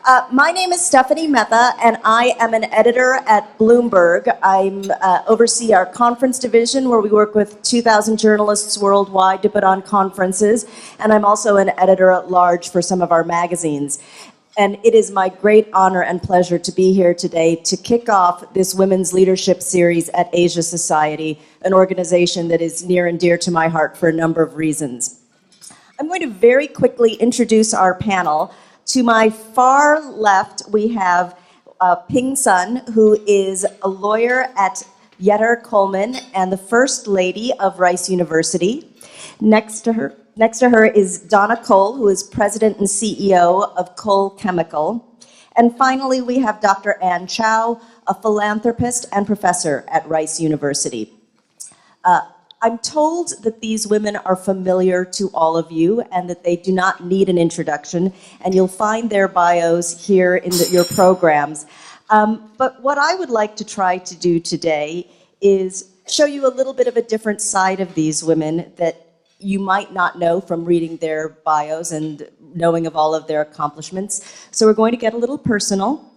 My name is Stephanie Mehta, and I am an editor at Bloomberg. I oversee our conference division, where we work with 2,000 journalists worldwide to put on conferences, and I'm also an editor at large for some of our magazines. And it is my great honor and pleasure to be here today to kick off this Women's Leadership Series at Asia Society, an organization that is near and dear to my heart for a number of reasons. I'm going to very quickly introduce our panel. To my far left, we have Ping Sun, who is a lawyer at Yetter Coleman and the First Lady of Rice University. Next to her is Donna Cole, who is President and CEO of Cole Chemical. And finally, we have Dr. Anne Chao, a philanthropist and professor at Rice University. I'm told that these women are familiar to all of you and that they do not need an introduction, and you'll find their bios here in your programs. But what I would like to try to do today is show you a little bit of a different side of these women that you might not know from reading their bios and knowing of all of their accomplishments. So we're going to get a little personal.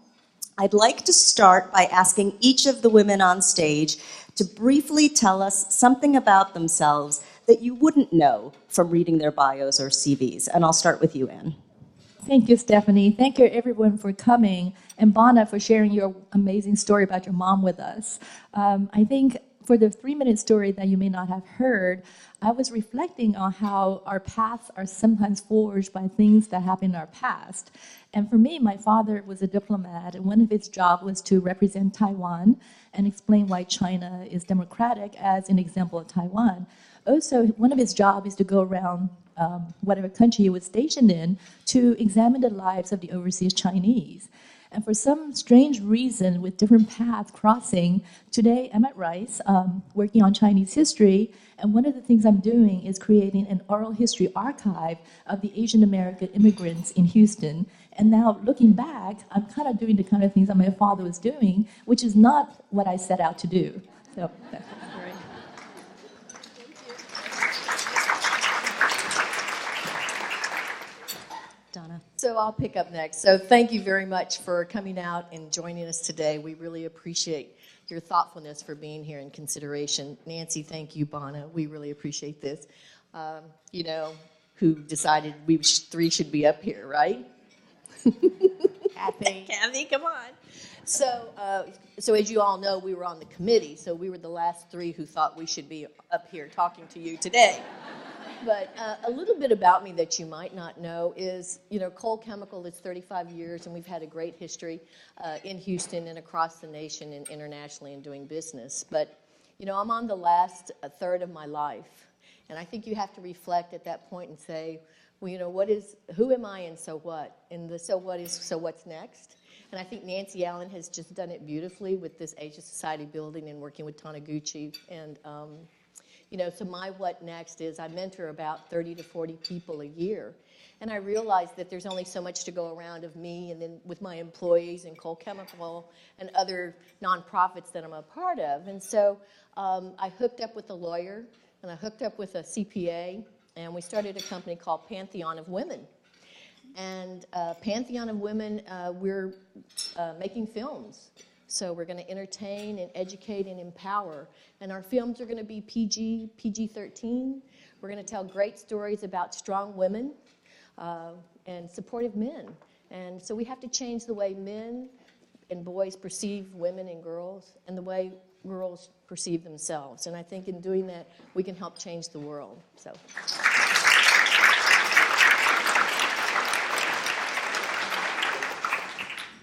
I'd like to start by asking each of the women on stage to briefly tell us something about themselves that you wouldn't know from reading their bios or CVs. And I'll start with you, Anne. Thank you, Stephanie. Thank you, everyone, for coming, and Donna for sharing your amazing story about your mom with us. I think for the 3-minute story that you may not have heard, I was reflecting on how our paths are sometimes forged by things that happened in our past. And for me, my father was a diplomat, and one of his jobs was to represent Taiwan and explain why China is democratic as an example of Taiwan. Also, one of his jobs is to go around whatever country he was stationed in to examine the lives of the overseas Chinese. And for some strange reason, with different paths crossing, today I'm at Rice, working on Chinese history, and one of the things I'm doing is creating an oral history archive of the Asian American immigrants in Houston. And now, looking back, I'm kind of doing the kind of things that my father was doing, which is not what I set out to do. So that's great. Donna. So I'll pick up next. So thank you very much for coming out and joining us today. We really appreciate your thoughtfulness for being here in consideration. Nancy, thank you, Donna. We really appreciate this. Who decided we three should be up here, right? Kathy, come on. So as you all know, we were on the committee, so we were the last three who thought we should be up here talking to you today. But a little bit about me that you might not know is, Cole Chemical is 35 years, and we've had a great history in Houston and across the nation and internationally in doing business. But, I'm on the last third of my life, and I think you have to reflect at that point and say, well, who am I and so what? And the so what is, so what's next? And I think Nancy Allen has just done it beautifully with this Asia Society building and working with Taniguchi. And, so my what next is I mentor about 30 to 40 people a year. And I realize that there's only so much to go around of me and then with my employees and Cole Chemical and other nonprofits that I'm a part of. And so I hooked up with a lawyer and I hooked up with a CPA. And we started a company called Pantheon of Women. And Pantheon of Women, we're making films. So we're going to entertain and educate and empower. And our films are going to be PG-13. We're going to tell great stories about strong women and supportive men. And so we have to change the way men and boys perceive women and girls and the way girls perceive themselves. And I think in doing that, we can help change the world. So.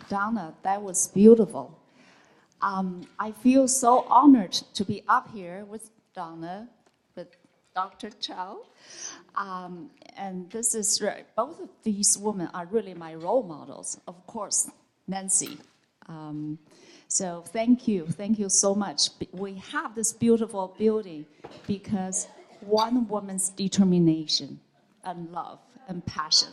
Donna, that was beautiful. I feel so honored to be up here with Donna, with Dr. Chao. And this is both of these women are really my role models. Of course, Nancy. So thank you so much. We have this beautiful building because one woman's determination and love and passion.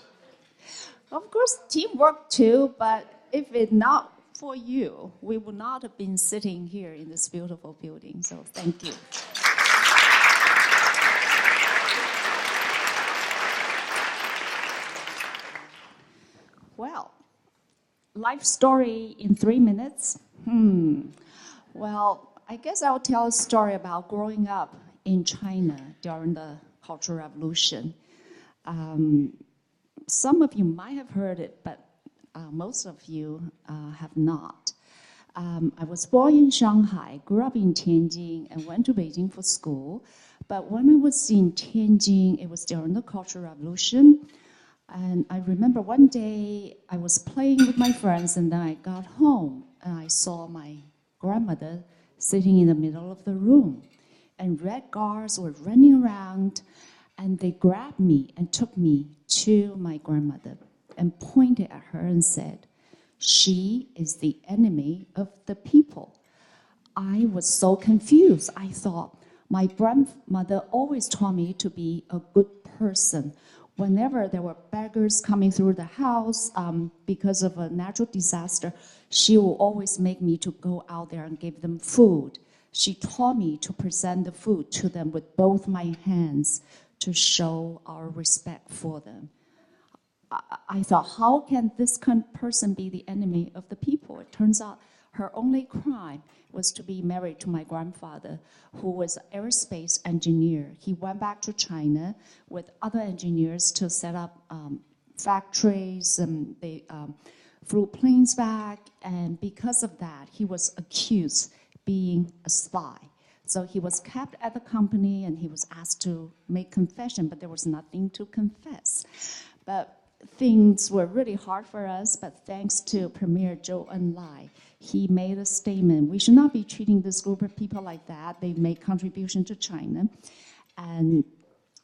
Of course, teamwork too, but if it's not for you, we would not have been sitting here in this beautiful building. So thank you. Well, life story in 3 minutes? Well, I guess I'll tell a story about growing up in China during the Cultural Revolution. Some of you might have heard it, but most of you have not. I was born in Shanghai, grew up in Tianjin, and went to Beijing for school. But when I was in Tianjin, it was during the Cultural Revolution. And I remember one day I was playing with my friends, and then I got home, and I saw my grandmother sitting in the middle of the room. And red guards were running around, and they grabbed me and took me to my grandmother and pointed at her and said, "She is the enemy of the people." I was so confused. I thought, my grandmother always taught me to be a good person. Whenever there were beggars coming through the house because of a natural disaster, she will always make me to go out there and give them food. She taught me to present the food to them with both my hands to show our respect for them. I thought, how can this kind of person be the enemy of the people? It turns out her only crime was to be married to my grandfather, who was an aerospace engineer. He went back to China with other engineers to set up factories, and they flew planes back, and because of that, he was accused being a spy. So he was kept at the company, and he was asked to make confession, but there was nothing to confess. But things were really hard for us, but thanks to Premier Zhou Enlai, he made a statement. We should not be treating this group of people like that. They made contribution to China. And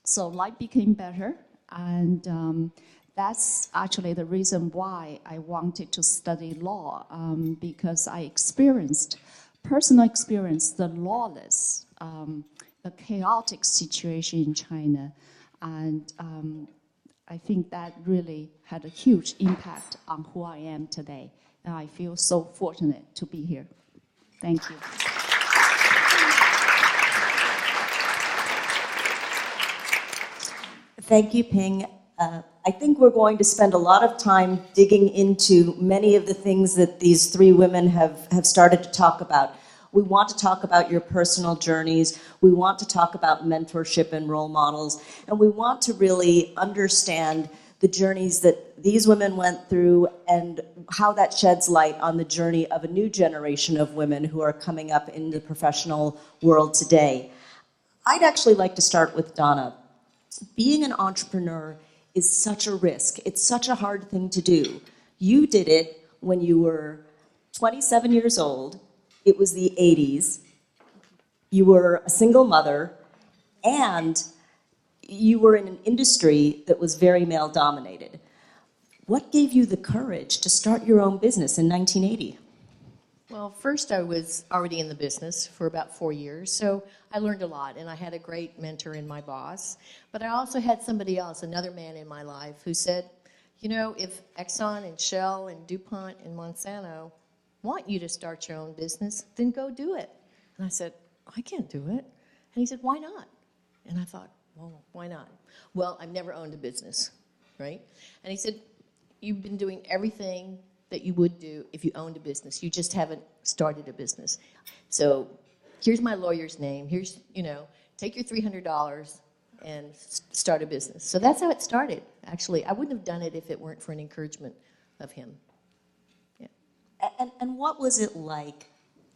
so life became better. And that's actually the reason why I wanted to study law, because I personal experience, the lawless, the chaotic situation in China. And I think that really had a huge impact on who I am today. And I feel so fortunate to be here. Thank you. Thank you, Ping. I think we're going to spend a lot of time digging into many of the things that these three women have started to talk about. We want to talk about your personal journeys. We want to talk about mentorship and role models. And we want to really understand the journeys that these women went through and how that sheds light on the journey of a new generation of women who are coming up in the professional world today. I'd actually like to start with Donna. Being an entrepreneur is such a risk. It's such a hard thing to do. You did it when you were 27 years old. It was the 80s. You were a single mother, and you were in an industry that was very male-dominated. What gave you the courage to start your own business in 1980? Well, first I was already in the business for about 4 years, so I learned a lot, and I had a great mentor in my boss. But I also had somebody else, another man in my life, who said, you know, if Exxon and Shell and DuPont and Monsanto want you to start your own business, then go do it. And I said, I can't do it. And he said, why not? And I thought, well, why not? Well, I've never owned a business, right? And he said, you've been doing everything that you would do if you owned a business. You just haven't started a business. So here's my lawyer's name. Here's, you know, take your $300 and start a business. So that's how it started, actually. I wouldn't have done it if it weren't for an encouragement of him. Yeah. And what was it like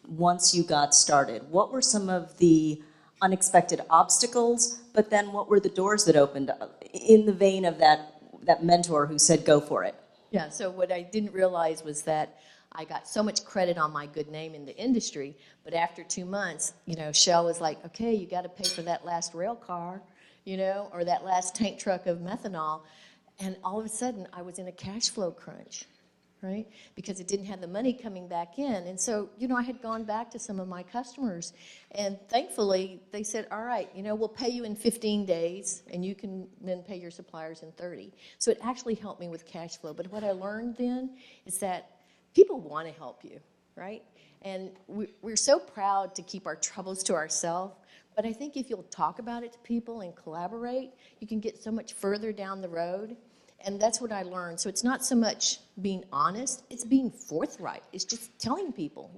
once you got started? What were some of the unexpected obstacles, but then what were the doors that opened up in the vein of that mentor who said, go for it? Yeah, so what I didn't realize was that I got so much credit on my good name in the industry, but after 2 months, you know, Shell was like, okay, you got to pay for that last rail car, you know, or that last tank truck of methanol. And all of a sudden, I was in a cash flow crunch, right? Because it didn't have the money coming back in. And so, you know, I had gone back to some of my customers, and thankfully, they said, all right, you know, we'll pay you in 15 days, and you can then pay your suppliers in 30. So it actually helped me with cash flow. But what I learned then is that people want to help you, right? And we're so proud to keep our troubles to ourselves, but I think if you'll talk about it to people and collaborate, you can get so much further down the road. And that's what I learned. So it's not so much being honest, it's being forthright. It's just telling people,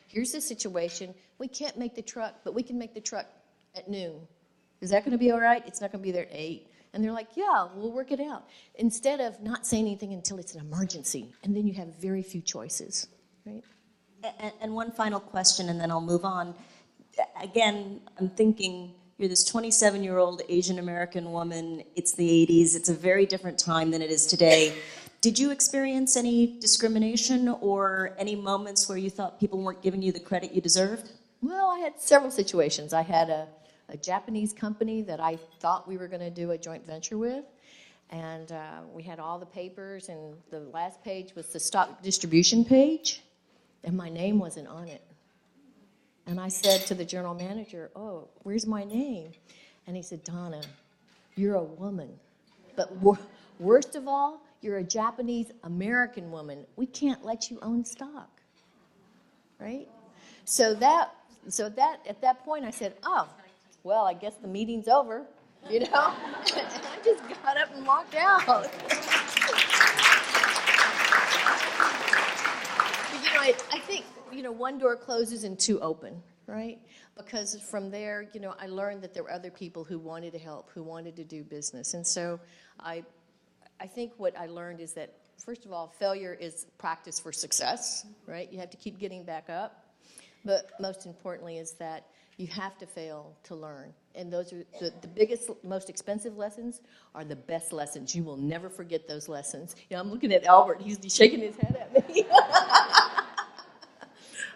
here's the situation. We can't make the truck, but we can make the truck at noon. Is that going to be all right? It's not going to be there at 8. And they're like, yeah, we'll work it out. Instead of not saying anything until it's an emergency. And then you have very few choices, right? And one final question, and then I'll move on. Again, I'm thinking you're this 27-year-old Asian American woman. It's the 80s. It's a very different time than it is today. Did you experience any discrimination or any moments where you thought people weren't giving you the credit you deserved? Well, I had several situations. I had a Japanese company that I thought we were going to do a joint venture with. And we had all the papers, and the last page was the stock distribution page, and my name wasn't on it. And I said to the general manager, oh, where's my name? And he said, Donna, you're a woman. But worst of all, you're a Japanese American woman. We can't let you own stock, right? So at that point I said, oh, well, I guess the meeting's over, And I just got up and walked out. But, I think, one door closes and two open, right? Because from there, I learned that there were other people who wanted to help, who wanted to do business. And so I think what I learned is that, first of all, failure is practice for success, right? You have to keep getting back up. But most importantly is that you have to fail to learn. And those are the biggest, most expensive lessons are the best lessons. You will never forget those lessons. I'm looking at Albert. He's shaking his head at me.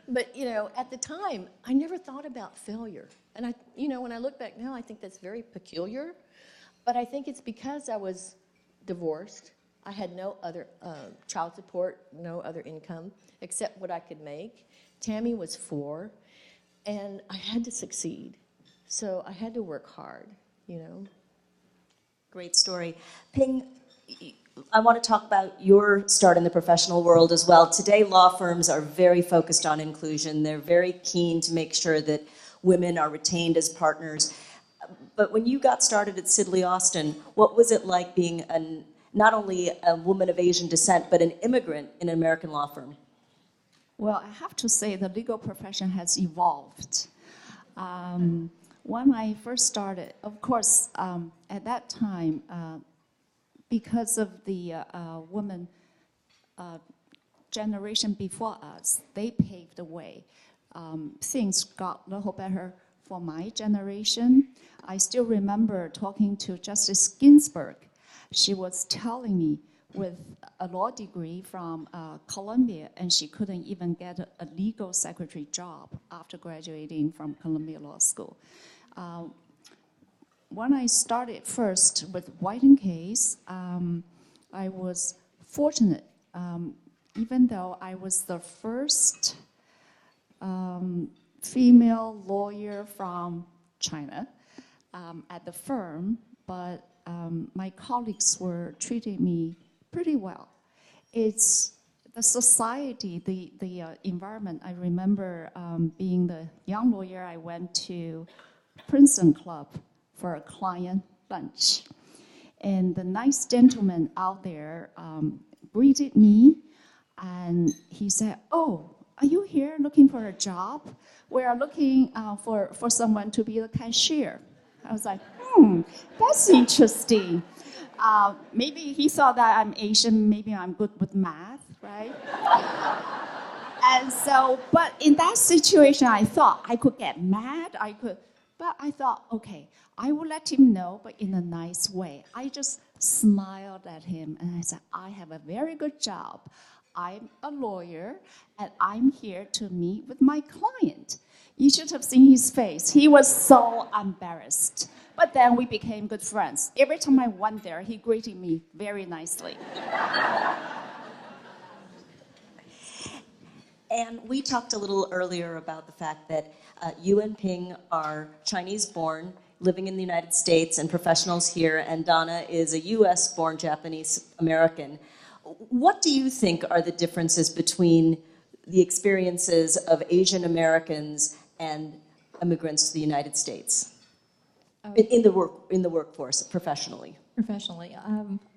But, at the time, I never thought about failure. And when I look back now, I think that's very peculiar. But I think it's because I was divorced. I had no other child support, no other income, except what I could make. Tammy was 4, and I had to succeed. So I had to work hard, Great story. Ping, I want to talk about your start in the professional world as well. Today, law firms are very focused on inclusion. They're very keen to make sure that women are retained as partners. But when you got started at Sidley Austin, what was it like being not only a woman of Asian descent, but an immigrant in an American law firm? Well, I have to say the legal profession has evolved. When I first started, of course, at that time, because of the woman generation before us, they paved the way. Things got a little better for my generation. I still remember talking to Justice Ginsburg. She was telling me with a law degree from Columbia, and she couldn't even get a legal secretary job after graduating from Columbia Law School. When I started first with White & Case, I was fortunate, even though I was the first female lawyer from China at the firm, but my colleagues were treating me pretty well. It's the society, the environment. I remember being the young lawyer, I went to Princeton Club for a client lunch. And the nice gentleman out there greeted me, and he said, oh, are you here looking for a job? We are looking for someone to be the cashier. I was like, that's interesting. Maybe he thought that I'm Asian, maybe I'm good with math, right? And so, but in that situation, I thought I could get mad, but I thought, okay, I will let him know, but in a nice way. I just smiled at him, and I said, I have a very good job. I'm a lawyer, and I'm here to meet with my client. You should have seen his face. He was so embarrassed. But then we became good friends. Every time I went there, he greeted me very nicely. And we talked a little earlier about the fact that you and Ping are Chinese-born, living in the United States, and professionals here, and Donna is a US-born Japanese-American. What do you think are the differences between the experiences of Asian Americans and immigrants to the United States in the workforce professionally? Professionally,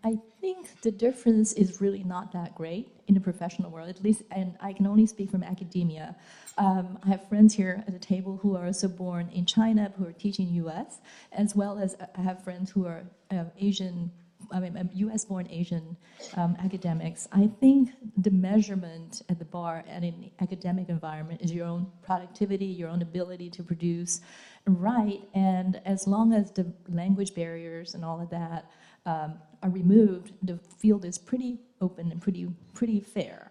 I think the difference is really not that great in the professional world, at least, and I can only speak from academia. I have friends here at the table who are also born in China, who are teaching U.S., as well as I have friends who are U.S.-born Asian academics. I think the measurement at the bar and in the academic environment is your own productivity, your own ability to produce and write, and as long as the language barriers and all of that are removed, the field is pretty open and pretty fair.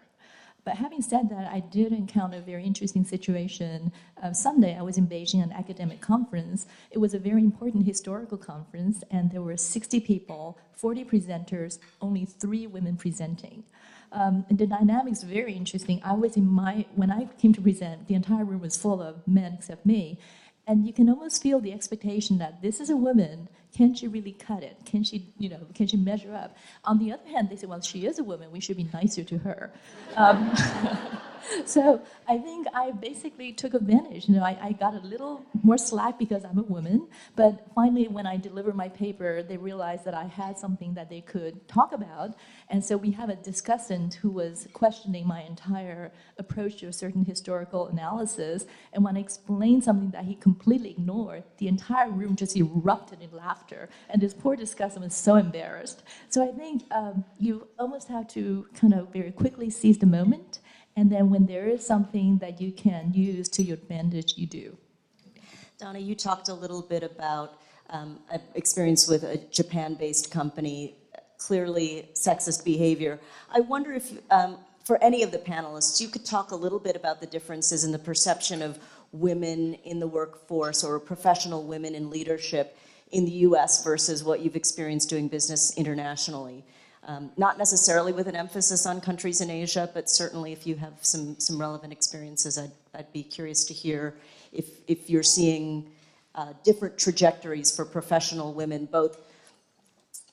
But having said that, I did encounter a very interesting situation. Sunday, I was in Beijing at an academic conference. It was a very important historical conference, and there were 60 people, 40 presenters, only 3 women presenting. And the dynamics are very interesting. When I came to present, the entire room was full of men except me. And you can almost feel the expectation that this is a woman. Can she really cut it? Can she measure up? On the other hand, they say, well, she is a woman. We should be nicer to her. So I think I basically took advantage. I got a little more slack because I'm a woman. But finally, when I delivered my paper, they realized that I had something that they could talk about. And so we have a discussant who was questioning my entire approach to a certain historical analysis. And when I explained something that he completely ignored, the entire room just erupted in laughter. And this poor discussant was so embarrassed. So I think you almost have to kind of very quickly seize the moment. And then when there is something that you can use to your advantage, you do. Donna, you talked a little bit about experience with a Japan-based company, clearly sexist behavior. I wonder if, for any of the panelists, you could talk a little bit about the differences in the perception of women in the workforce or professional women in leadership in the US versus what you've experienced doing business internationally. Not necessarily with an emphasis on countries in Asia, but certainly if you have some relevant experiences, I'd be curious to hear if you're seeing different trajectories for professional women, both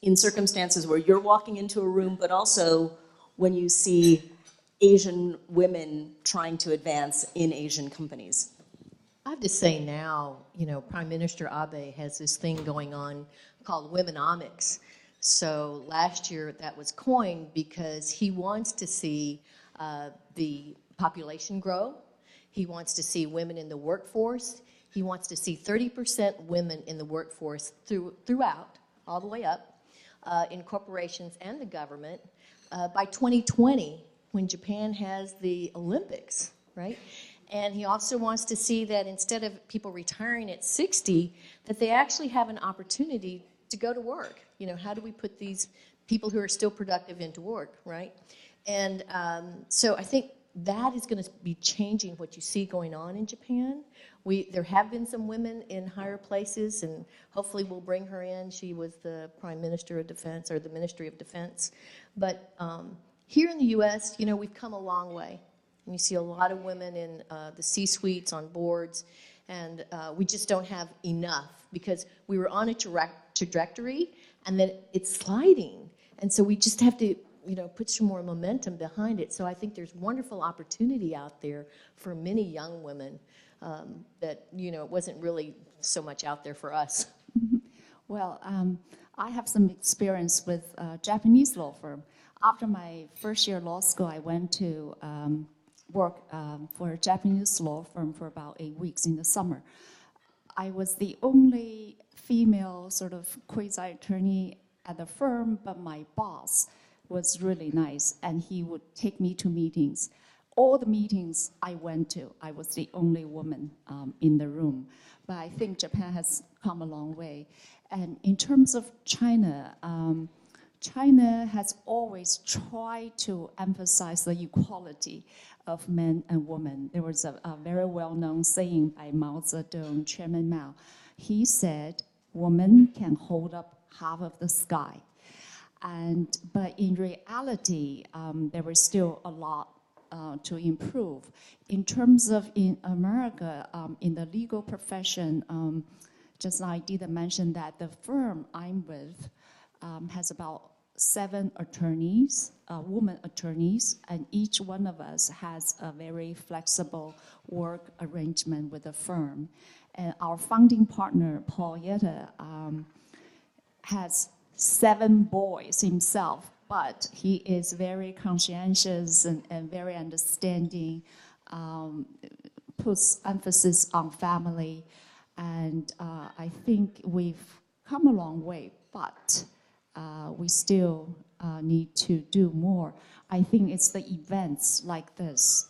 in circumstances where you're walking into a room, but also when you see Asian women trying to advance in Asian companies. I have to say now, Prime Minister Abe has this thing going on called Womenomics. So last year that was coined because he wants to see the population grow. He wants to see women in the workforce. He wants to see 30% women in the workforce throughout, all the way up, in corporations and the government by 2020, when Japan has the Olympics, right? And he also wants to see that instead of people retiring at 60, that they actually have an opportunity to go to work. How do we put these people who are still productive into work, right? And so I think that is going to be changing what you see going on in Japan. There have been some women in higher places, and hopefully we'll bring her in. She was the Prime Minister of Defense, or the Ministry of Defense. But here in the U.S., we've come a long way. And you see a lot of women in the C-suites, on boards, and we just don't have enough because we were on a trajectory, and then it's sliding. And so we just have to, put some more momentum behind it. So I think there's wonderful opportunity out there for many young women that, it wasn't really so much out there for us. Well, I have some experience with a Japanese law firm. After my first year law school, I went to work for a Japanese law firm for about 8 weeks in the summer. I was the only female sort of quasi-attorney at the firm, but my boss was really nice, and he would take me to meetings. All the meetings I went to, I was the only woman in the room. But I think Japan has come a long way. And in terms of China, China has always tried to emphasize the equality of men and women. There was a very well-known saying by Mao Zedong, Chairman Mao. He said, women can hold up half of the sky. But in reality, there was still a lot to improve. In terms of in America, in the legal profession, just like Dita mentioned that the firm I'm with has about 7 attorneys, women attorneys, and each one of us has a very flexible work arrangement with the firm. And our founding partner, Paul Yetta, has 7 boys himself, but he is very conscientious and very understanding, puts emphasis on family, and I think we've come a long way, but we still need to do more. I think it's the events like this,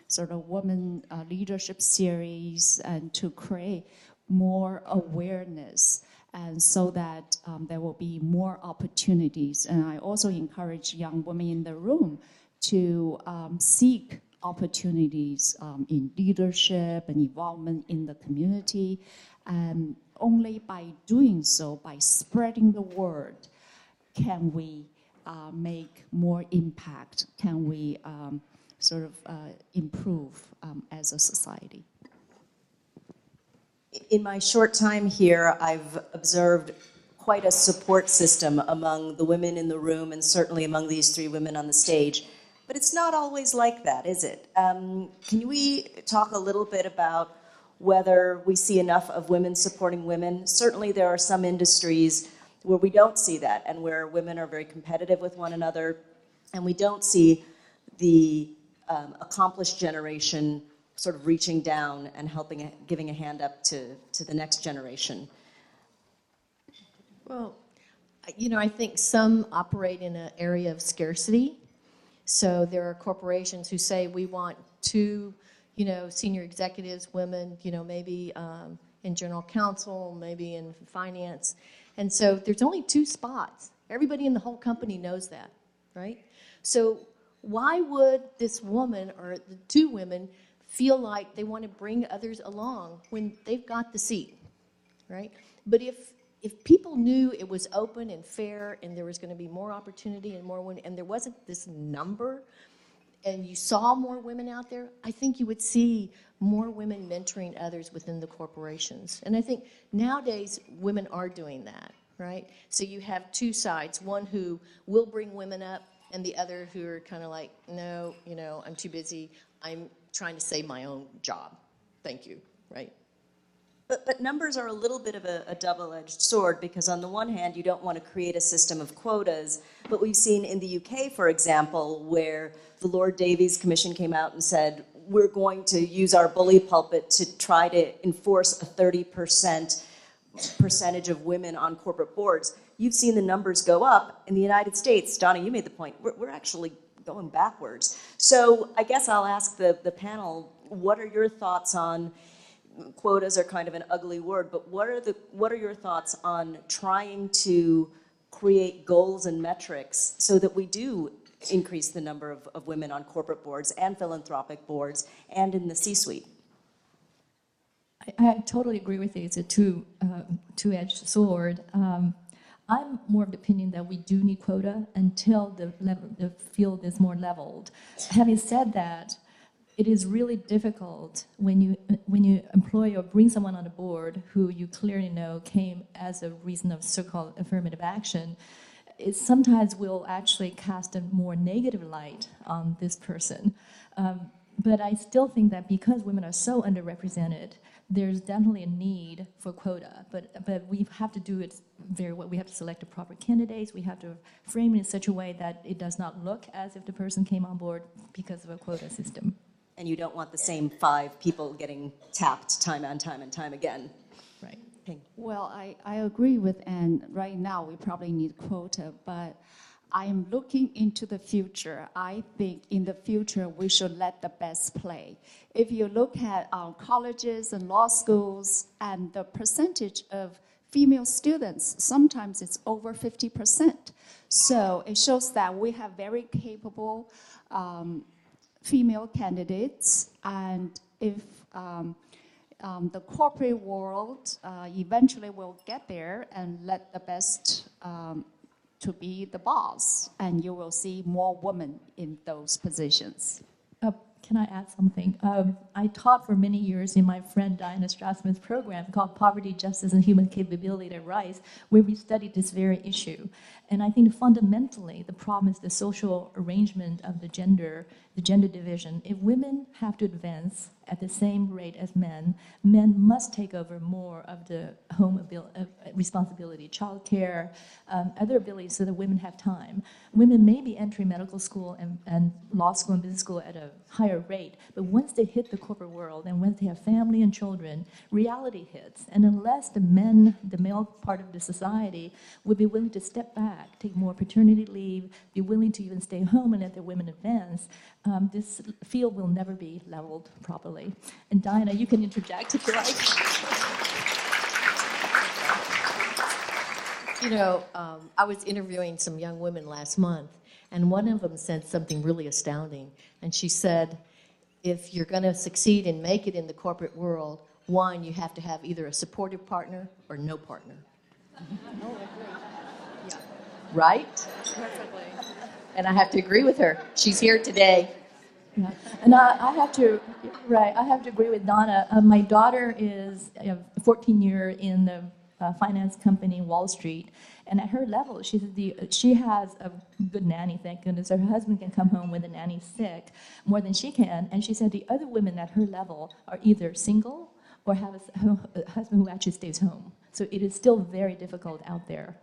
sort of women leadership series, and to create more awareness, and so that there will be more opportunities. And I also encourage young women in the room to seek opportunities in leadership and involvement in the community. And only by doing so, by spreading the word, can we make more impact, can we improve as a society. In my short time here, I've observed quite a support system among the women in the room, and certainly among these 3 women on the stage. But it's not always like that, is it? Can we talk a little bit about whether we see enough of women supporting women? Certainly there are some industries where we don't see that, and where women are very competitive with one another, and we don't see the accomplished generation sort of reaching down and helping, giving a hand up to the next generation. Well, I think some operate in an area of scarcity. So there are corporations who say we want 2, senior executives, women, maybe in general counsel, maybe in finance. And so there's only 2 spots. Everybody in the whole company knows that, right? So why would this woman or the 2 women feel like they want to bring others along when they've got the seat, right? But if people knew it was open and fair and there was going to be more opportunity and more women, and there wasn't this number, and you saw more women out there, I think you would see more women mentoring others within the corporations. And I think nowadays women are doing that, right? So you have 2 sides, one who will bring women up, and the other who are kind of like, no, I'm too busy, I'm trying to save my own job. Thank you, right? But numbers are a little bit of a double-edged sword, because on the one hand, you don't want to create a system of quotas, but we've seen in the UK, for example, where the Lord Davies Commission came out and said, we're going to use our bully pulpit to try to enforce a 30% percentage of women on corporate boards. You've seen the numbers go up. In the United States, Donna, you made the point, we're actually going backwards. So I guess I'll ask the panel, what are your thoughts on, quotas are kind of an ugly word, but what are your thoughts on trying to create goals and metrics so that we do increase the number of women on corporate boards and philanthropic boards and in the C-suite? I totally agree with you. It's a two-edged sword. I'm more of the opinion that we do need quota until the field is more leveled. Having said that, it is really difficult when you employ or bring someone on a board who you clearly know came as a reason of so-called affirmative action. It sometimes will actually cast a more negative light on this person. But I still think that because women are so underrepresented, there's definitely a need for quota, but we have to do it very well. We have to select the proper candidates. We have to frame it in such a way that it does not look as if the person came on board because of a quota system. And you don't want the same 5 people getting tapped time and time again. Right. Ping. Well, I agree with Anne. Right now, we probably need quota, but I am looking into the future. I think in the future, we should let the best play. If you look at colleges and law schools and the percentage of female students, sometimes it's over 50%. So it shows that we have very capable female candidates, and if the corporate world eventually will get there and let the best to be the boss, and you will see more women in those positions. Can I add something? I taught for many years in my friend Diana Strassman's program called Poverty, Justice, and Human Capability at Rice, where we studied this very issue. And I think fundamentally the problem is the social arrangement of the gender the gender division. If women have to advance at the same rate as men, men must take over more of the home responsibility, childcare, other abilities so that women have time. Women may be entering medical school and law school and business school at a higher rate, but once they hit the corporate world and once they have family and children, reality hits. And unless the men, the male part of the society, would be willing to step back, take more paternity leave, be willing to even stay home and let their women advance, this field will never be leveled properly. And Diana, you can interject if you like. You know, I was interviewing some young women last month, and one of them said something really astounding. And she said, if you're going to succeed and make it in the corporate world, one, you have to have either a supportive partner or no partner. Yeah. Right? Perfectly. And I have to agree with her. She's here today. Yeah. And I have to agree with Donna. My daughter is 14 years in the finance company, Wall Street, and at her level, she has a good nanny, thank goodness. Her husband can come home when the nanny's sick more than she can, and she said the other women at her level are either single or have a husband who actually stays home. So it is still very difficult out there.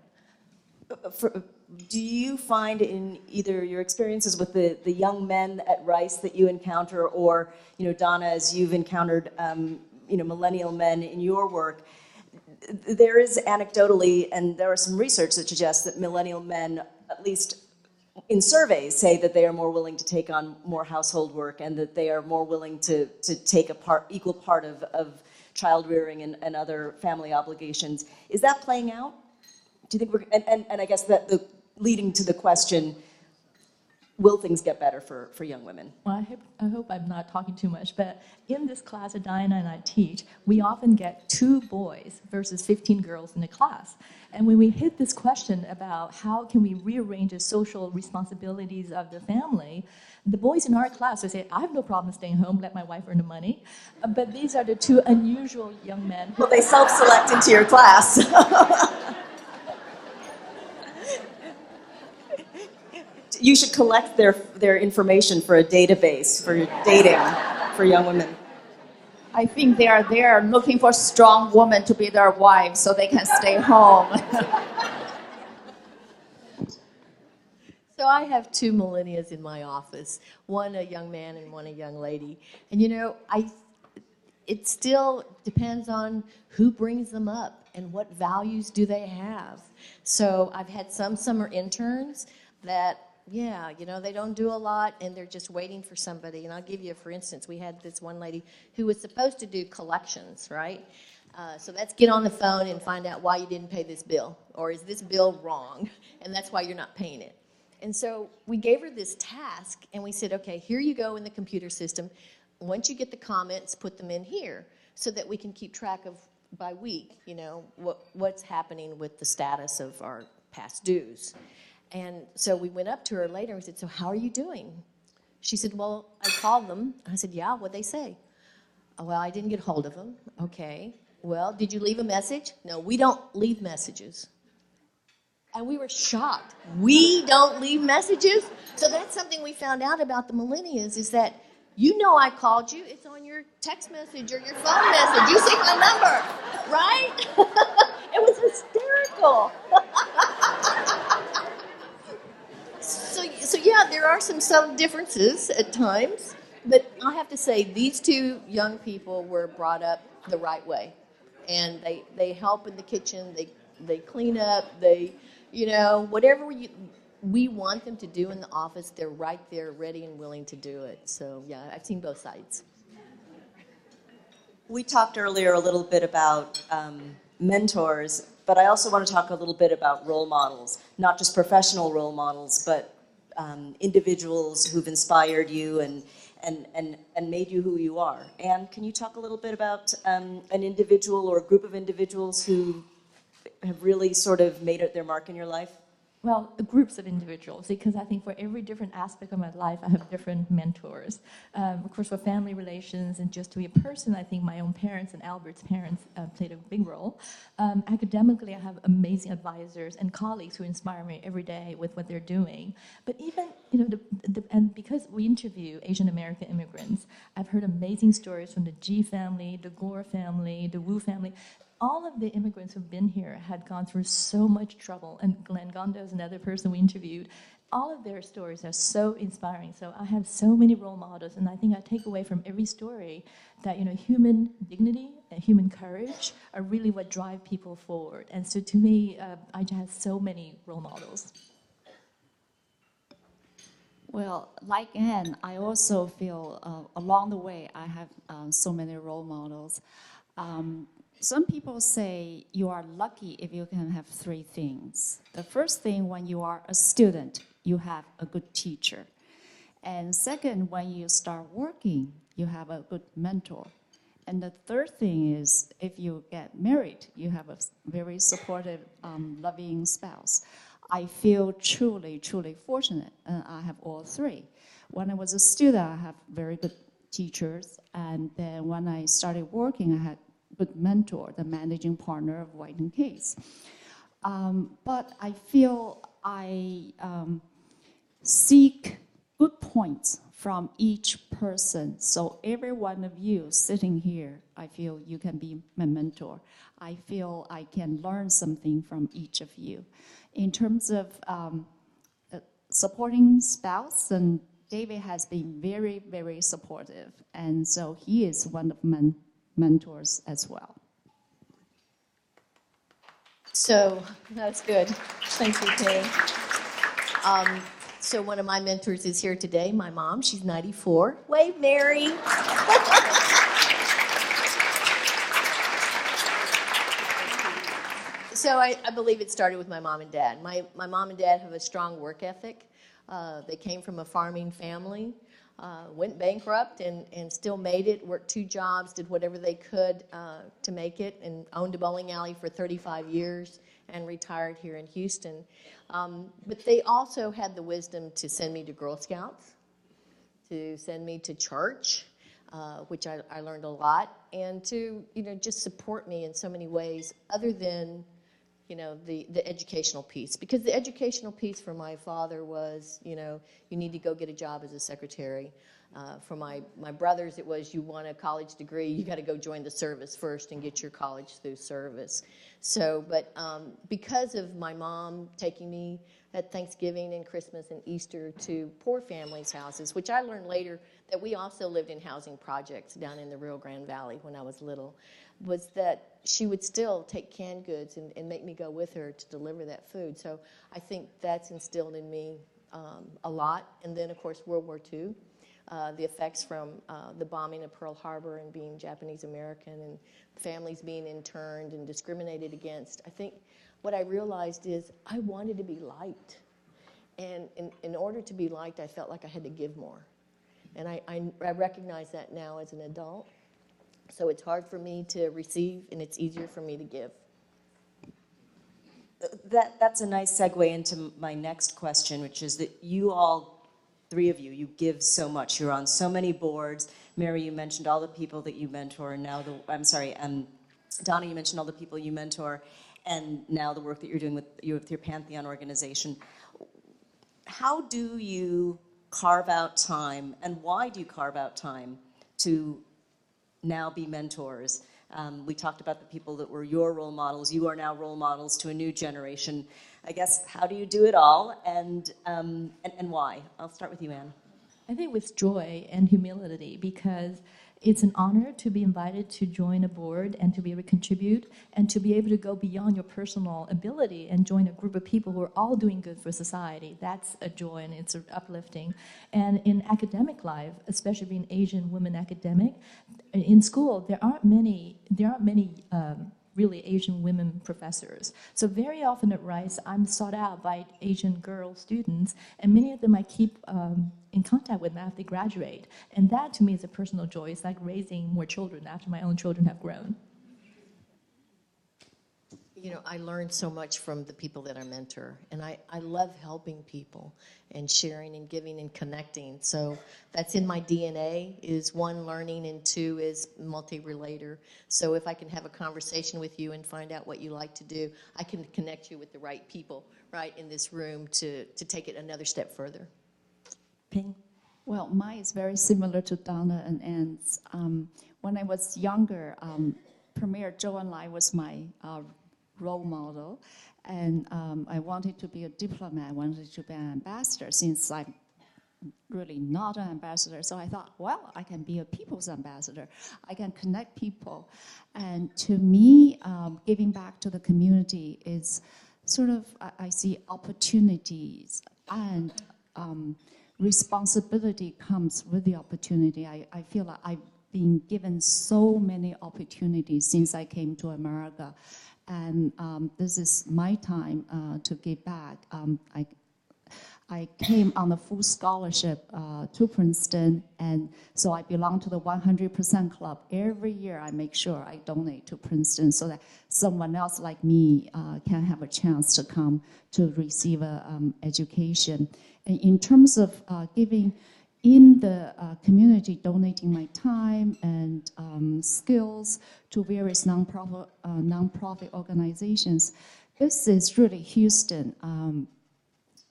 Do you find in either your experiences with the young men at Rice that you encounter, or Donna, as you've encountered millennial men in your work, there is anecdotally, and there are some research that suggests that millennial men, at least in surveys, say that they are more willing to take on more household work and that they are more willing to take equal part of child rearing and other family obligations. Is that playing out? Do you think and I guess that leading to the question, will things get better for young women? Well, I hope I'm not talking too much, but in this class that Diana and I teach, we often get 2 boys versus 15 girls in the class. And when we hit this question about how can we rearrange the social responsibilities of the family, the boys in our class, they say, I have no problem staying home, let my wife earn the money. But these are the 2 unusual young men. Well, they self-select into your class. You should collect their information for a database for dating for young women. I think they are there looking for strong women to be their wives so they can stay home. So I have 2 millennials in my office, one a young man and one a young lady. And it still depends on who brings them up and what values do they have. So I've had some summer interns that, they don't do a lot and they're just waiting for somebody. And I'll give you, for instance, we had this one lady who was supposed to do collections, right? So let's get on the phone and find out why you didn't pay this bill, or is this bill wrong, and that's why you're not paying it. And so we gave her this task, and we said, okay, here you go in the computer system. Once you get the comments, put them in here so that we can keep track of, by week, what's happening with the status of our past dues. And so we went up to her later and we said, so how are you doing? She said, well, I called them. I said, yeah, what'd they say? Oh, well, I didn't get hold of them. Okay. Well, did you leave a message? No, we don't leave messages. And we were shocked. We don't leave messages? So that's something we found out about the millennials is that I called you. It's on your text message or your phone message. You see my number, right? It was hysterical. So yeah, there are some subtle differences at times, but I have to say these 2 young people were brought up the right way, and they help in the kitchen, they clean up, they whatever we want them to do in the office, they're right there, ready and willing to do it. So yeah, I've seen both sides. We talked earlier a little bit about mentors, but I also want to talk a little bit about role models, not just professional role models, but individuals who've inspired you and made you who you are. Anne, can you talk a little bit about an individual or a group of individuals who have really sort of made their mark in your life? Well, groups of individuals, because I think for every different aspect of my life, I have different mentors. Of course, for family relations and just to be a person, I think my own parents and Albert's parents played a big role. Academically, I have amazing advisors and colleagues who inspire me every day with what they're doing. But even, and because we interview Asian American immigrants, I've heard amazing stories from the G family, the Gore family, the Wu family. All of the immigrants who've been here had gone through so much trouble, and Glenn Gondo is another person we interviewed. All of their stories are so inspiring. So I have so many role models, and I think I take away from every story that human dignity and human courage are really what drive people forward. And so to me, I just have so many role models. Well, like Anne, I also feel along the way I have so many role models. Some people say you are lucky if you can have three things. The first thing, when you are a student, you have a good teacher. And second, when you start working, you have a good mentor. And the third thing is, if you get married, you have a very supportive, loving spouse. I feel truly, truly fortunate, and I have all three. When I was a student, I had very good teachers, and then when I started working, I had good mentor, the managing partner of White & Case. But I feel I seek good points from each person. So every one of you sitting here, I feel you can be my mentor. I feel I can learn something from each of you. In terms of supporting spouse, and David has been very, very supportive. And so he is one of my mentors as well. So that's good. Thank you, Kay. So one of my mentors is here today, my mom. She's 94. Wave, Mary. So I believe it started with my mom and dad. My mom and dad have a strong work ethic. They came from a farming family. Went bankrupt and still made it, worked 2 jobs, did whatever they could to make it, and owned a bowling alley for 35 years and retired here in Houston. But they also had the wisdom to send me to Girl Scouts, to send me to church, which I learned a lot, and to just support me in so many ways other than the educational piece. Because the educational piece for my father was, you need to go get a job as a secretary. For my brothers, it was, you want a college degree, you got to go join the service first and get your college through service. So, but because of my mom taking me at Thanksgiving and Christmas and Easter to poor families' houses, which I learned later that we also lived in housing projects down in the Rio Grande Valley when I was little, was that she would still take canned goods and make me go with her to deliver that food. So I think that's instilled in me a lot. And then, of course, World War II, the effects from the bombing of Pearl Harbor and being Japanese American and families being interned and discriminated against. I think what I realized is I wanted to be liked. And in order to be liked, I felt like I had to give more. And I recognize that now as an adult. So it's hard for me to receive, and it's easier for me to give. That's a nice segue into my next question, which is that you all, 3 of you give so much. You're on so many boards. Mary, you mentioned all the people that you mentor, and now Donna, you mentioned all the people you mentor, and now the work that you're doing with your Pantheon organization. How do you carve out time, and why do you carve out time to now be mentors? We talked about the people that were your role models. You are now role models to a new generation. I guess, how do you do it all, and why? I'll start with you, Anne. I think with joy and humility, because it's an honor to be invited to join a board and to be able to contribute and to be able to go beyond your personal ability and join a group of people who are all doing good for society. That's a joy, and it's uplifting. And in academic life, especially being Asian women academic, in school there aren't many really Asian women professors. So very often at Rice, I'm sought out by Asian girl students, and many of them I keep in contact with after they graduate. And that to me is a personal joy. It's like raising more children after my own children have grown. You know, I learned so much from the people that I mentor, and I love helping people and sharing and giving and connecting. So that's in my DNA, is one, learning, and two is multi-relator. So if I can have a conversation with you and find out what you like to do, I can connect you with the right people right in this room to take it another step further. Ping. Well, mine is very similar to Donna and Anne's. When I was younger, Premier Zhou Enlai was my role model, and I wanted to be a diplomat, I wanted to be an ambassador, since I'm really not an ambassador. So I thought, well, I can be a people's ambassador. I can connect people. And to me, giving back to the community is sort of, I see opportunities, and responsibility comes with the opportunity. I feel like I've been given so many opportunities since I came to America. And this is my time to give back. I came on a full scholarship to Princeton, and so I belong to the 100% club. Every year I make sure I donate to Princeton so that someone else like me can have a chance to come to receive an education. And in terms of giving in the community, donating my time and skills to various nonprofit organizations, this is really Houston.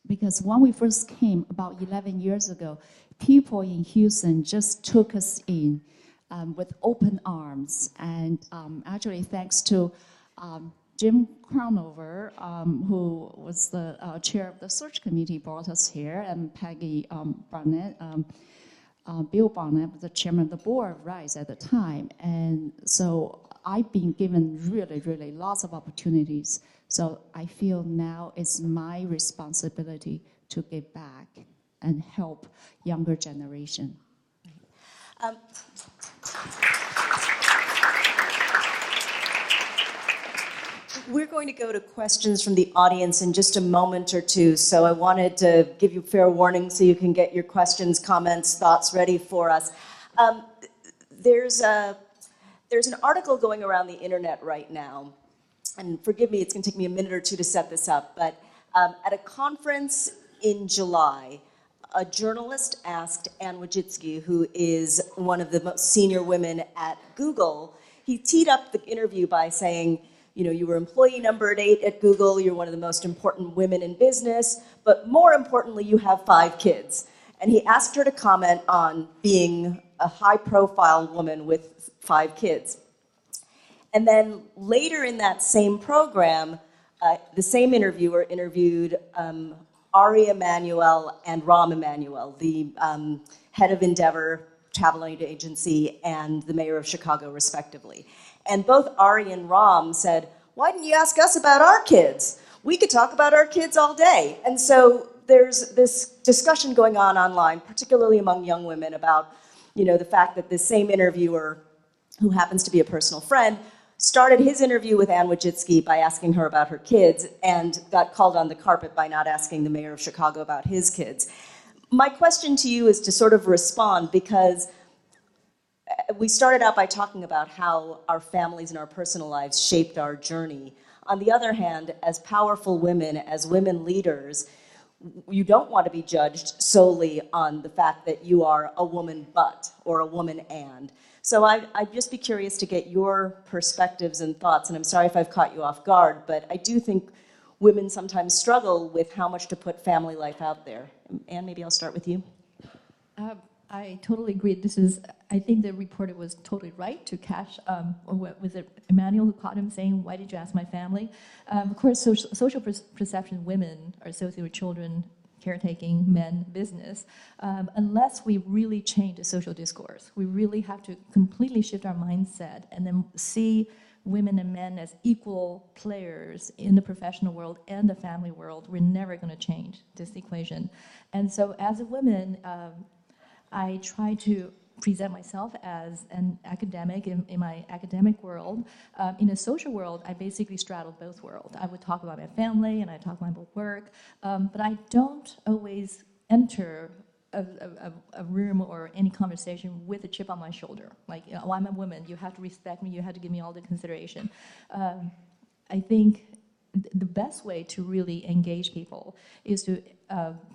Because when we first came about 11 years ago, people in Houston just took us in with open arms. And actually, thanks to Jim Crownover, who was the chair of the search committee, brought us here, and Peggy Barnett, Bill Barnett was the chairman of the board of RISE at the time. And so I've been given really, really lots of opportunities. So I feel now it's my responsibility to give back and help younger generation. We're going to go to questions from the audience in just a moment or two, so I wanted to give you fair warning so you can get your questions, comments, thoughts ready for us. There's an article going around the internet right now, and forgive me, it's going to take me a minute or two to set this up, but at a conference in July, a journalist asked Anne Wojcicki, who is one of the most senior women at Google, he teed up the interview by saying, you know, you were employee number 8 at Google, you're one of the most important women in business, but more importantly, you have 5 kids. And he asked her to comment on being a high-profile woman with 5 kids. And then later in that same program, the same interviewer interviewed Ari Emanuel and Rahm Emanuel, the head of Endeavor travel agency and the mayor of Chicago, respectively. And both Ari and Rahm said, why didn't you ask us about our kids? We could talk about our kids all day. And so there's this discussion going on online, particularly among young women, about, you know, the fact that this same interviewer, who happens to be a personal friend, started his interview with Anne Wojcicki by asking her about her kids and got called on the carpet by not asking the mayor of Chicago about his kids. My question to you is to sort of respond, because we started out by talking about how our families and our personal lives shaped our journey. On the other hand, as powerful women, as women leaders, you don't want to be judged solely on the fact that you are a woman but, or a woman and. So I'd just be curious to get your perspectives and thoughts, and I'm sorry if I've caught you off guard, but I do think women sometimes struggle with how much to put family life out there. Anne, maybe I'll start with you. I totally agree. I think the reporter was totally right to catch, was it Emmanuel who caught him saying, why did you ask my family? Of course, social perception, women are associated with children, caretaking, men, business. Unless we really change the social discourse, we really have to completely shift our mindset and then see women and men as equal players in the professional world and the family world. We're never going to change this equation. And so as a woman, I try to present myself as an academic in my academic world. In a social world, I basically straddled both worlds. I would talk about my family and I talk about my work, but I don't always enter a room or any conversation with a chip on my shoulder. Like, you know, oh, I'm a woman, you have to respect me, you have to give me all the consideration. I think the best way to really engage people is to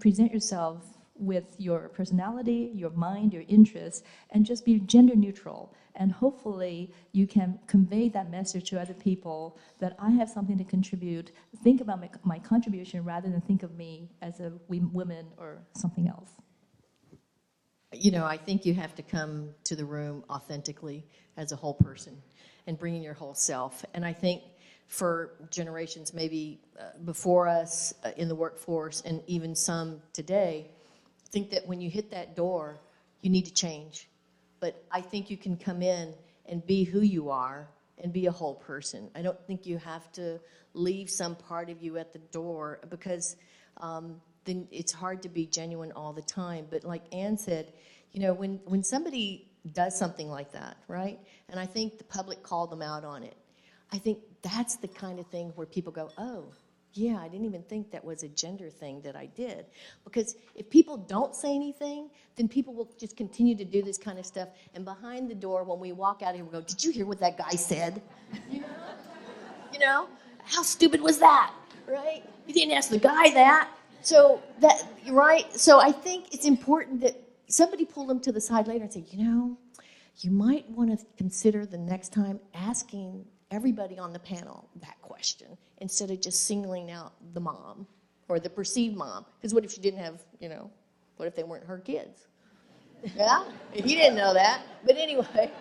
present yourself with your personality, your mind, your interests, and just be gender neutral. And hopefully you can convey that message to other people that I have something to contribute. Think about my contribution rather than think of me as a woman or something else. You know, I think you have to come to the room authentically as a whole person and bringing your whole self. And I think for generations maybe before us in the workforce and even some today, think that when you hit that door, you need to change. But I think you can come in and be who you are and be a whole person. I don't think you have to leave some part of you at the door, because then it's hard to be genuine all the time. But like Anne said, you know, when somebody does something like that, right? And I think the public called them out on it. I think that's the kind of thing where people go, oh, yeah, I didn't even think that was a gender thing that I did. Because if people don't say anything, then people will just continue to do this kind of stuff. And behind the door, when we walk out here, we go, did you hear what that guy said? You know, how stupid was that, right? You didn't ask the guy that. So that, right? So I think it's important that somebody pull them to the side later and say, you know, you might want to consider the next time asking everybody on the panel that question instead of just singling out the mom or the perceived mom. Because what if she didn't have, you know, what if they weren't her kids? Yeah? He didn't know that. But anyway,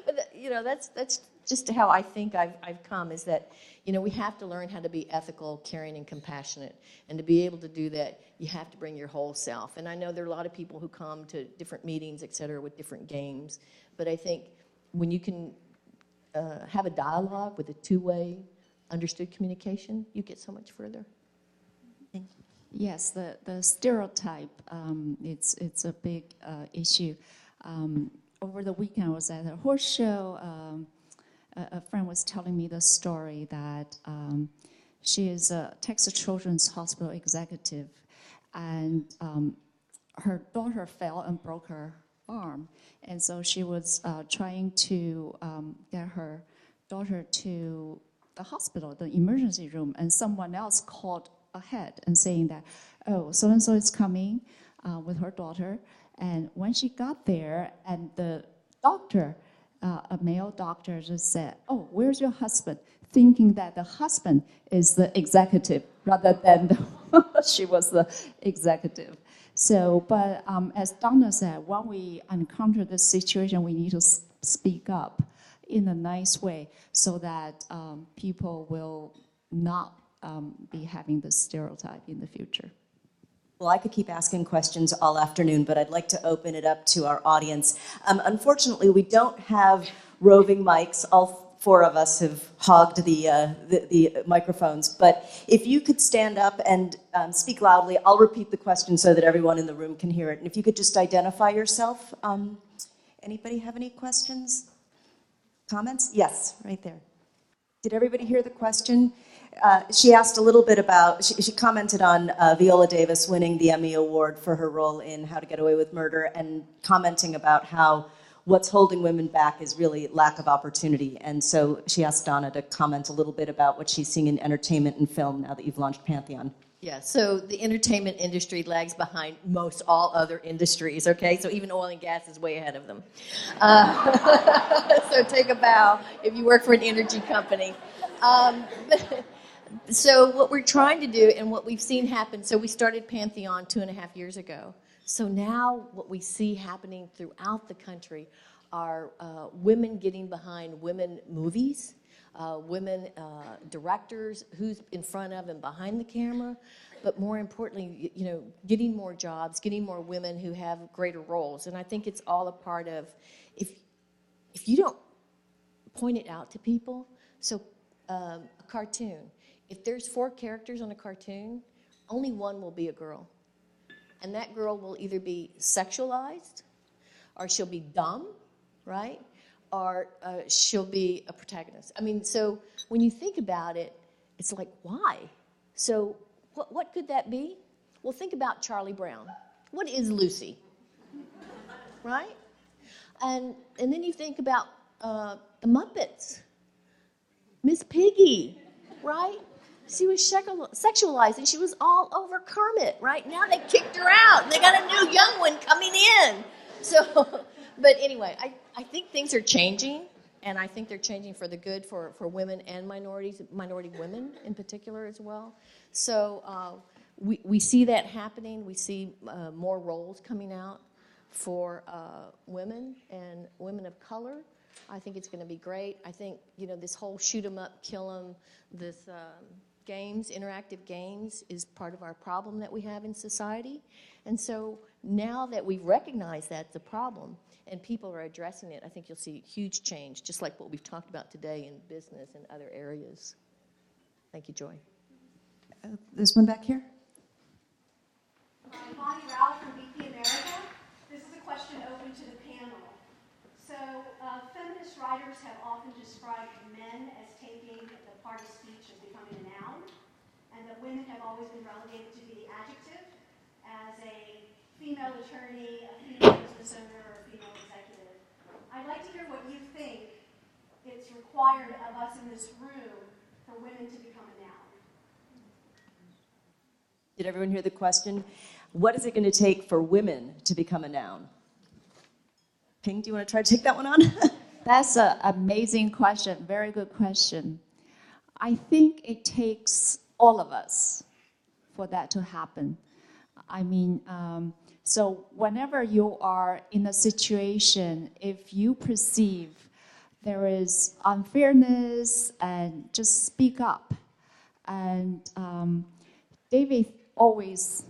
but you know, that's just how I think I've come, is that, you know, we have to learn how to be ethical, caring, and compassionate. And to be able to do that, you have to bring your whole self. And I know there are a lot of people who come to different meetings, et cetera, with different games. But I think when you can have a dialogue with a two-way understood communication, you get so much further. Thank you. Yes, the stereotype, it's a big issue. Over the weekend, I was at a horse show. A friend was telling me the story that she is a Texas Children's Hospital executive, and her daughter fell and broke her arm. And so she was trying to get her daughter to the hospital, the emergency room, and someone else called ahead and saying that, oh, so-and-so is coming with her daughter. And when she got there, and the doctor, a male doctor, just said, oh, where's your husband? Thinking that the husband is the executive rather than she was the executive. So, but as Donna said, when we encounter this situation, we need to speak up in a nice way so that people will not be having this stereotype in the future. Well, I could keep asking questions all afternoon, but I'd like to open it up to our audience. Unfortunately, we don't have roving mics. All four of us have hogged the microphones. But if you could stand up and speak loudly, I'll repeat the question so that everyone in the room can hear it. And if you could just identify yourself. Anybody have any questions? Comments? Yes, right there. Did everybody hear the question? She asked a little bit about, she commented on Viola Davis winning the Emmy Award for her role in How to Get Away with Murder, and commenting about how what's holding women back is really lack of opportunity. And so she asked Donna to comment a little bit about what she's seeing in entertainment and film now that you've launched Pantheon. Yeah, so the entertainment industry lags behind most all other industries, okay? So even oil and gas is way ahead of them. So take a bow if you work for an energy company. So what we're trying to do and what we've seen happen, so we started Pantheon 2.5 years ago. So now what we see happening throughout the country are women getting behind women movies, women directors, who's in front of and behind the camera, but more importantly, you know, getting more jobs, getting more women who have greater roles. And I think it's all a part of, if you don't point it out to people, so a cartoon, if there's 4 characters on a cartoon, only one will be a girl. And that girl will either be sexualized, or she'll be dumb, right? Or she'll be a protagonist. I mean, so when you think about it, it's like, why? So what could that be? Well, think about Charlie Brown. What is Lucy? Right? And then you think about the Muppets. Miss Piggy, right? She was sexualized, and she was all over Kermit, right? Now they kicked her out, and they got a new young one coming in. So, but anyway, I think things are changing, and I think they're changing for the good for women and minority women in particular as well. So we see that happening. We see more roles coming out for women and women of color. I think it's going to be great. I think, this whole shoot 'em up, kill 'em, this interactive games is part of our problem that we have in society. And so now that we've recognized that's a problem and people are addressing it, I think you'll see huge change, just like what we've talked about today in business and other areas. Thank you, Joy. There's one back here. Bonnie Rao from BP America. This is a question open to the panel. So, feminist writers have often described men as taking the part of speech as becoming a noun, and that women have always been relegated to be the adjective as a female attorney, a female business owner, or a female executive. I'd like to hear what you think it's required of us in this room for women to become a noun. Did everyone hear the question? What is it going to take for women to become a noun? Ping, do you want to try to take that one on? That's an amazing question, very good question. I think it takes all of us for that to happen. I mean, so whenever you are in a situation, if you perceive there is unfairness, and just speak up. And David always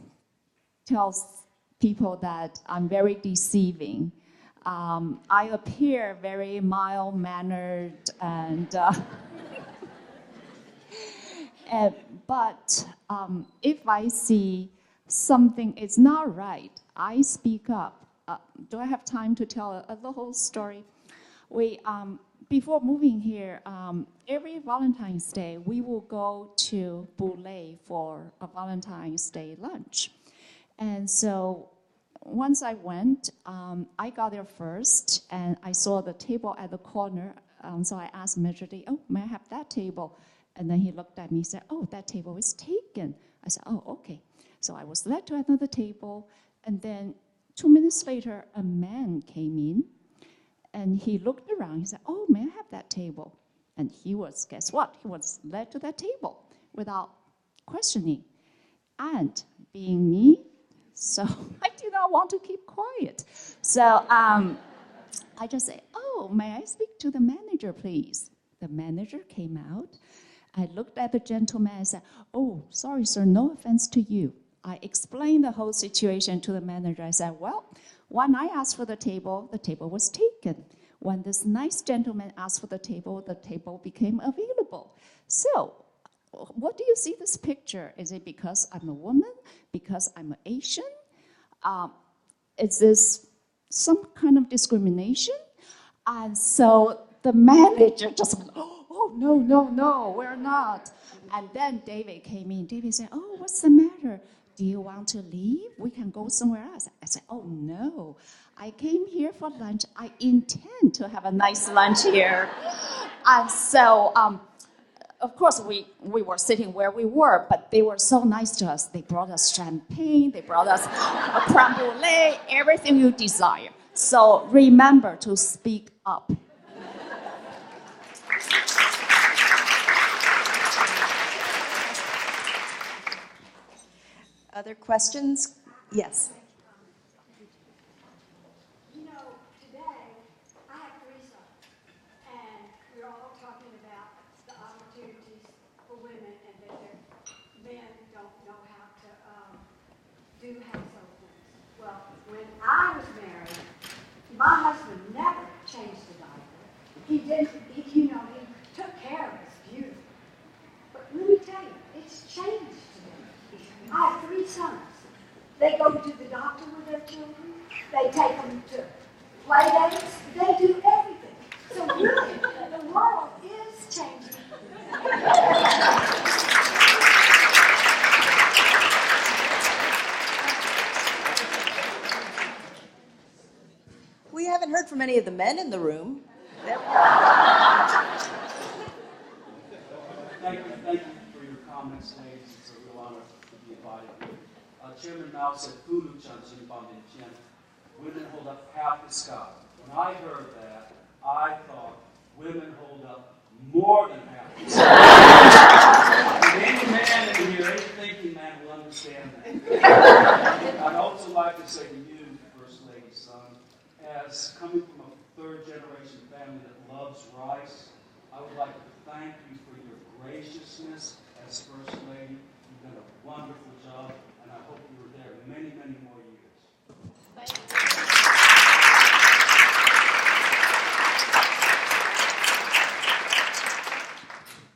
tells people that I'm very deceiving. I appear very mild-mannered but if I see something is not right, I speak up. Do I have time to tell the whole story? Before moving here, every Valentine's Day, we will go to Boulay for a Valentine's Day lunch. And so once I went, I got there first, and I saw the table at the corner. So I asked Mr. D, oh, may I have that table? And then he looked at me and said, oh, that table is taken. I said, oh, okay. So I was led to another table, and then 2 minutes later, a man came in, and he looked around. He said, oh, may I have that table? And he was, guess what? He was led to that table without questioning. And being me, so I did not want to keep quiet. So I just said, oh, may I speak to the manager, please? The manager came out. I looked at the gentleman and said, oh, sorry, sir, no offense to you. I explained the whole situation to the manager. I said, well, when I asked for the table was taken. When this nice gentleman asked for the table became available. So, what do you see this picture? Is it because I'm a woman? Because I'm Asian? Is this some kind of discrimination? And so the manager just went, oh, no, we're not. And then David came in. David said, oh, what's the matter? Do you want to leave? We can go somewhere else. I said, oh, no. I came here for lunch. I intend to have a nice lunch here. And so, of course, we were sitting where we were, but they were so nice to us. They brought us champagne. They brought us a creme brulee, everything you desire. So remember to speak up. Other questions? Yes. You know, today, I have 3 sons, and we're all talking about the opportunities for women and that their men don't know how to do household things. Well, when I was married, my husband never changed the diaper. He took care of us beautifully. But let me tell you, it's changed today. I have 3 sons. They go to the doctor with their children. They take them to play dates. They do everything. So really, the world is changing. We haven't heard from any of the men in the room. comments, ladies. It's a real honor to be invited here. Chairman Mao said, women hold up half the sky. When I heard that, I thought women hold up more than half the sky. And any man in here, any thinking man will understand that. I'd also like to say to you, First Lady's son, as coming from a third-generation family that loves rice, I would like to thank you for your graciousness as First Lady. You've done a wonderful job, and I hope you were there many, many more years. Thank you.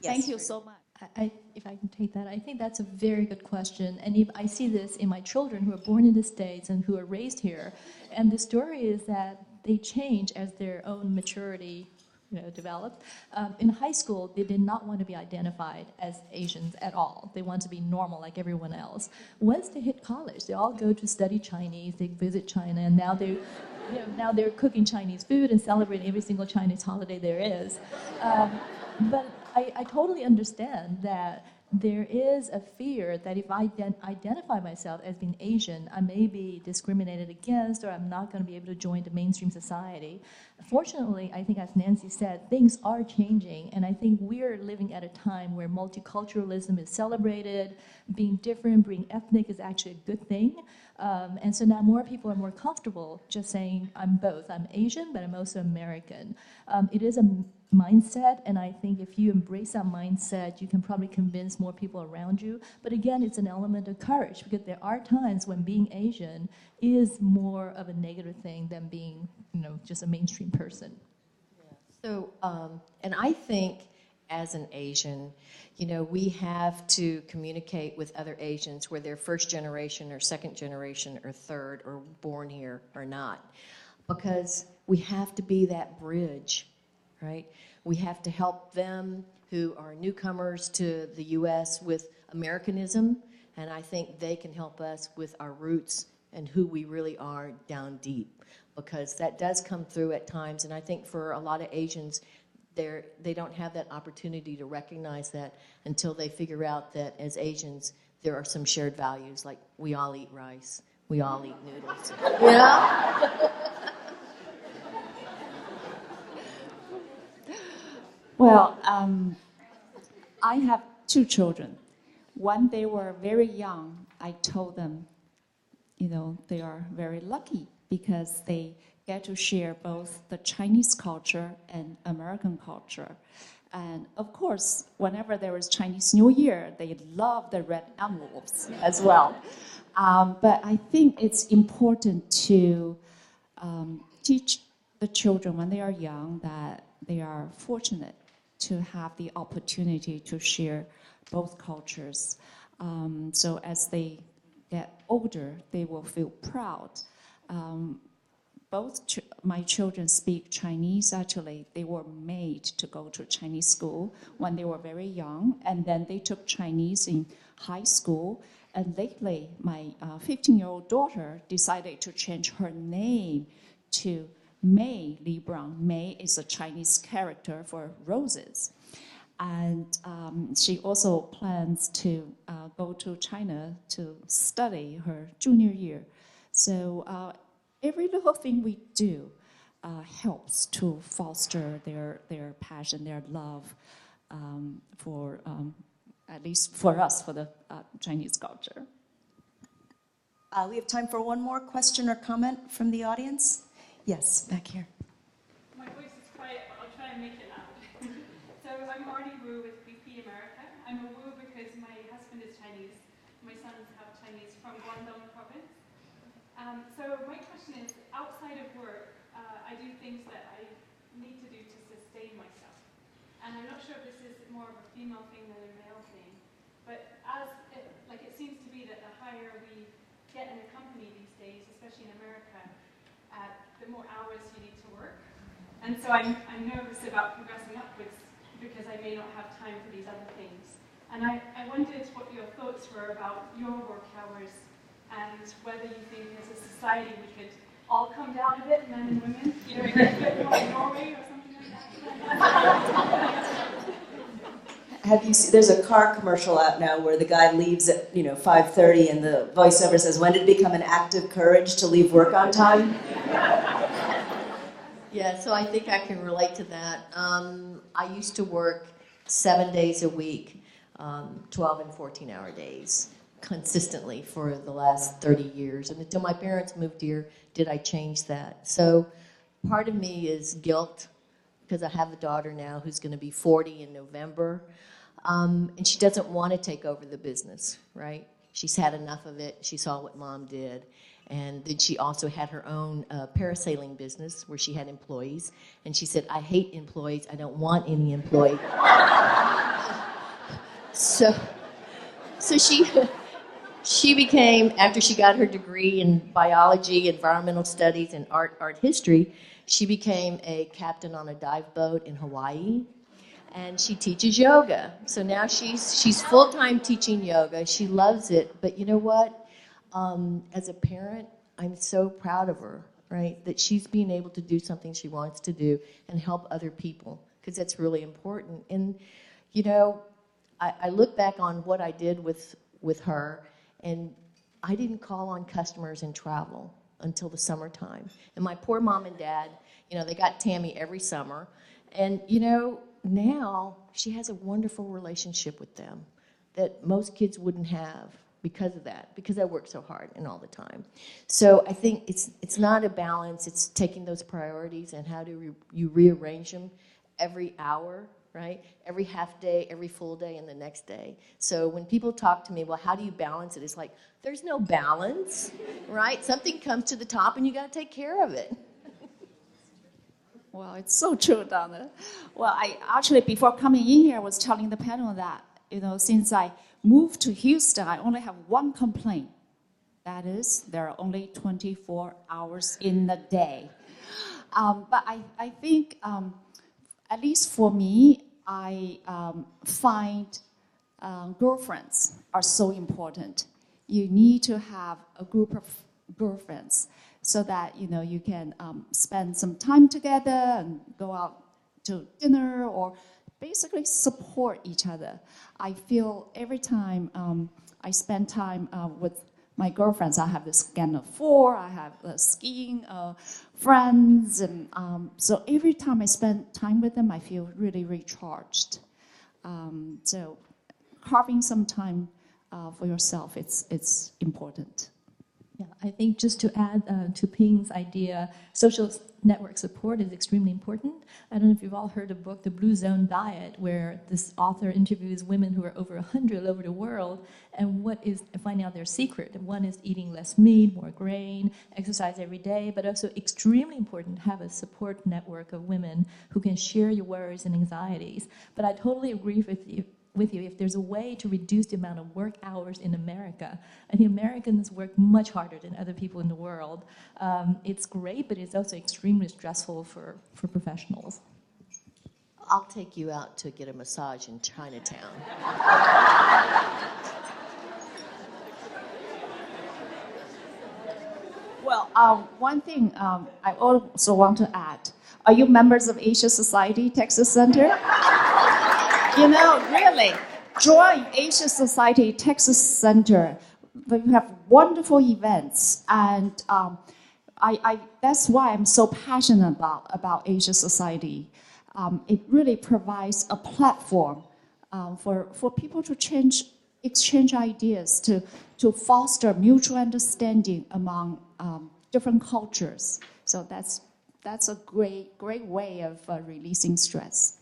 Thank you so much. If I can take that, I think that's a very good question. And if I see this in my children who are born in the States and who are raised here. And the story is that they change as their own maturity developed. In high school, they did not want to be identified as Asians at all. They want to be normal like everyone else. Once they hit college, they all go to study Chinese, they visit China, and now they're cooking Chinese food and celebrating every single Chinese holiday there is. But I totally understand that there is a fear that if I identify myself as being Asian, I may be discriminated against, or I'm not going to be able to join the mainstream society. Fortunately, I think as Nancy said, things are changing, and I think we're living at a time where multiculturalism is celebrated, being different, being ethnic is actually a good thing. And so now more people are more comfortable just saying, I'm both. I'm Asian, but I'm also American. It is a mindset, and I think if you embrace that mindset, you can probably convince more people around you. But again, it's an element of courage, because there are times when being Asian is more of a negative thing than being, just a mainstream person. So, and I think as an Asian, we have to communicate with other Asians, whether they're first generation or second generation or third or born here or not, because we have to be that bridge, right? We have to help them who are newcomers to the U.S. with Americanism, and I think they can help us with our roots and who we really are down deep, because that does come through at times, and I think for a lot of Asians, they don't have that opportunity to recognize that until they figure out that as Asians, there are some shared values, like we all eat rice, we all eat noodles. Well, I have two children. When they were very young, I told them, they are very lucky because they get to share both the Chinese culture and American culture. And of course, whenever there is Chinese New Year, they love the red envelopes as well. But I think it's important to teach the children when they are young that they are fortunate to have the opportunity to share both cultures. So as they get older, they will feel proud. My children speak Chinese. Actually, they were made to go to Chinese school when they were very young, and then they took Chinese in high school. And lately, my 15-year-old daughter decided to change her name to May Li Brown. May is a Chinese character for roses. And she also plans to go to China to study her junior year. So every little thing we do helps to foster their passion, their love for, at least for us, for the Chinese culture. We have time for one more question or comment from the audience. Yes, back here. My voice is quiet, but I'll try and make it loud. So I'm Marty Wu with BP America. I'm a Wu because my husband is Chinese. My sons have Chinese from Guangdong province. So my question is, outside of work, I do things that I need to do to sustain myself. And I'm not sure if this is more of a female thing than a male thing, but it seems to be that the higher we get in a company these days, especially in America, the more hours you need to work. And so I'm nervous about progressing upwards because I may not have time for these other things. And I wondered what your thoughts were about your work hours and whether you think as a society we could all come down a bit, men and women, a bit more like Norway or something like that. Have you seen, there's a car commercial out now where the guy leaves at 5:30 and the voiceover says, "When did it become an act of courage to leave work on time?" Yeah, so I think I can relate to that. I used to work 7 days a week, 12 and 14-hour days, consistently for the last 30 years. And until my parents moved here, did I change that? So part of me is guilt, because I have a daughter now who's going to be 40 in November. And she doesn't want to take over the business, right? She's had enough of it. She saw what mom did. And then she also had her own parasailing business where she had employees. And she said, "I hate employees. I don't want any employees." So she became, after she got her degree in biology, environmental studies, and art history, she became a captain on a dive boat in Hawaii. And she teaches yoga. So now she's full-time teaching yoga. She loves it. But you know what? As a parent, I'm so proud of her, right? That she's being able to do something she wants to do and help other people, because that's really important. And, I look back on what I did with her, and I didn't call on customers and travel until the summertime. And my poor mom and dad, they got Tammy every summer. And, now she has a wonderful relationship with them that most kids wouldn't have because of that, because I work so hard and all the time. So I think it's not a balance. It's taking those priorities and how do you rearrange them every hour, right? Every half day, every full day, and the next day. So when people talk to me, well, how do you balance it? It's like, there's no balance, right? Something comes to the top and you got to take care of it. Well, it's so true, Donna. Well, I actually, before coming in here, I was telling the panel that, since I moved to Houston, I only have one complaint. That is, there are only 24 hours in the day. But I think, at least for me, I find girlfriends are so important. You need to have a group of girlfriends so that you can spend some time together and go out to dinner or basically support each other. I feel every time I spend time with my girlfriends, I have this gang of 4, I have skiing friends, and so every time I spend time with them, I feel really recharged. So carving some time for yourself, it's important. Yeah, I think just to add to Ping's idea, social network support is extremely important. I don't know if you've all heard the book, The Blue Zone Diet, where this author interviews women who are over 100 all over the world, and finding out their secret. One is eating less meat, more grain, exercise every day, but also extremely important to have a support network of women who can share your worries and anxieties. But I totally agree with you. If there's a way to reduce the amount of work hours in America. I think Americans work much harder than other people in the world. It's great, but it's also extremely stressful for professionals. I'll take you out to get a massage in Chinatown. Well, one thing I also want to add. Are you members of Asia Society Texas Center? Really, join Asia Society Texas Center. We have wonderful events, and that's why I'm so passionate about Asia Society. It really provides a platform for people to exchange ideas, to foster mutual understanding among different cultures. So that's a great way of releasing stress.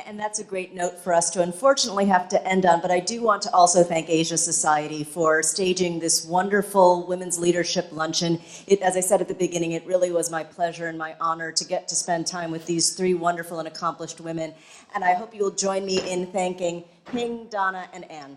And that's a great note for us to unfortunately have to end on, but I do want to also thank Asia Society for staging this wonderful women's leadership luncheon. As I said at the beginning, it really was my pleasure and my honor to get to spend time with these 3 wonderful and accomplished women. And I hope you will join me in thanking Ping, Donna, and Anne.